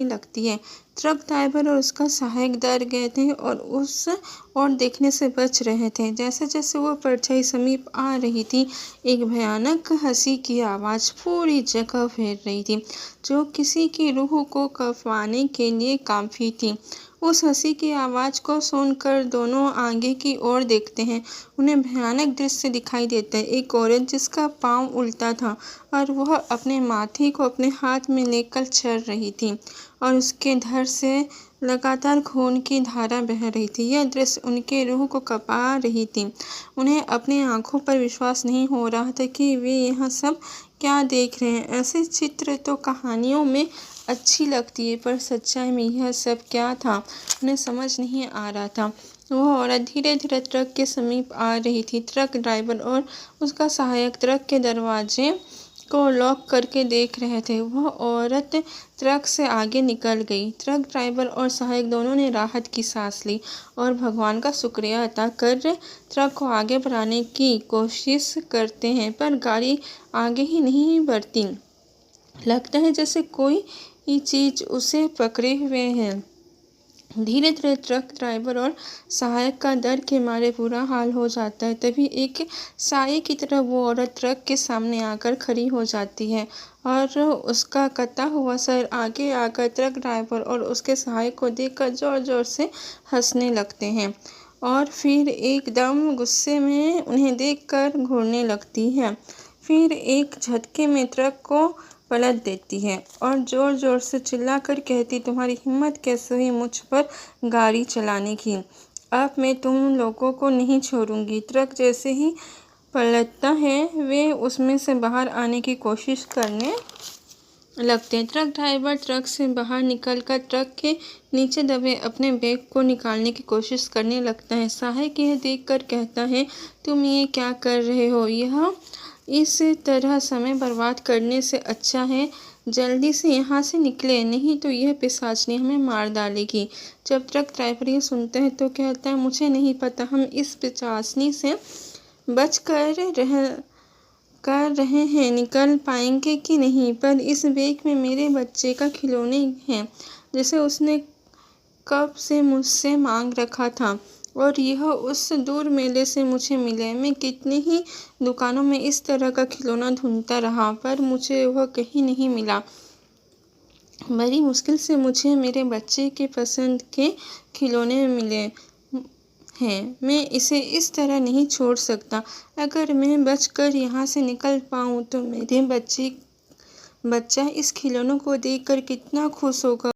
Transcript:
लगती है। Truck driver और उसका सहायक डर गए थे और उस ओर देखने से बच रहे थे। जैसे जैसे वो परछाई समीप आ रही थी, एक भयानक हंसी की आवाज पूरी जगह फैल रही थी, जो किसी की रूह को कंपाने के लिए काफी थी। उस हंसी की आवाज को सुनकर दोनों आगे की ओर देखते हैं। उन्हें भयानक दृश्य दिखाई देता है। एक औरत जिसका पांव उल्टा था और वह अपने माथे को अपने हाथ में लेकर चल रही थी और उसके धड़ से लगातार खून की धारा बह रही थी। यह दृश्य उनके रूह को कंपा रही थी। उन्हें अपनी आंखों पर विश्वास नहीं हो रहा था कि वे यह सब क्या देख रहे हैं। ऐसे चित्र तो कहानियों में अच्छी लगती है, पर सच्चाई में यह सब क्या था, उन्हें समझ नहीं आ रहा था। वह औरत धीरे धीरे ट्रक के समीप आ रही थी। ट्रक ड्राइवर और उसका सहायक ट्रक के दरवाजे को लॉक करके देख रहे थे। वह औरत ट्रक से आगे निकल गई। ट्रक ड्राइवर और सहायक दोनों ने राहत की सांस ली और भगवान का शुक्रिया अदा कर ट्रक को आगे बढ़ाने की कोशिश करते हैं, पर गाड़ी आगे ही नहीं बढ़ती। लगता है जैसे कोई चीज उसे पकड़े हुए है। धीरे धीरे ट्रक ड्राइवर और सहायक का डर के मारे बुरा हाल हो जाता है। तभी एक साये की तरह वो औरत ट्रक के सामने आकर खड़ी हो जाती है और उसका कटा हुआ सर आगे आकर ट्रक ड्राइवर और उसके सहायक को देखकर जोर जोर से हंसने लगते हैं और फिर एकदम गुस्से में उन्हें देखकर घूरने लगती है। फिर एक झटके में ट्रक को पलट देती है और जोर जोर से चिल्लाकर कहती, तुम्हारी हिम्मत कैसे हुई मुझ पर गाड़ी चलाने की? अब मैं तुम लोगों को नहीं छोड़ूंगी। ट्रक जैसे ही पलटता है, वे उसमें से बाहर आने की कोशिश करने लगते हैं। ट्रक ड्राइवर ट्रक से बाहर निकलकर ट्रक के नीचे दबे अपने बैग को निकालने की कोशिश करने लगता है। सहायक यह देखकर कहता है, तुम ये क्या कर रहे हो? यह इस तरह समय बर्बाद करने से अच्छा है जल्दी से यहाँ से निकले, नहीं तो यह पिशाचनी हमें मार डालेगी। जब ट्रक ड्राइवर ये सुनता है तो कहता है, मुझे नहीं पता हम इस पिशाचनी से बच कर रहे हैं निकल पाएंगे कि नहीं, पर इस बैग में मेरे बच्चे का खिलौने हैं जिसे उसने कब से मुझसे मांग रखा था और यह उस दूर मेले से मुझे मिले। मैं कितने ही दुकानों में इस तरह का खिलौना ढूंढता रहा, पर मुझे वह कहीं नहीं मिला। बड़ी मुश्किल से मुझे मेरे बच्चे के पसंद के खिलौने मिले हैं। मैं इसे इस तरह नहीं छोड़ सकता। अगर मैं बचकर यहाँ से निकल पाऊँ तो मेरे बच्चा इस खिलौनों को देखकर कितना खुश होगा।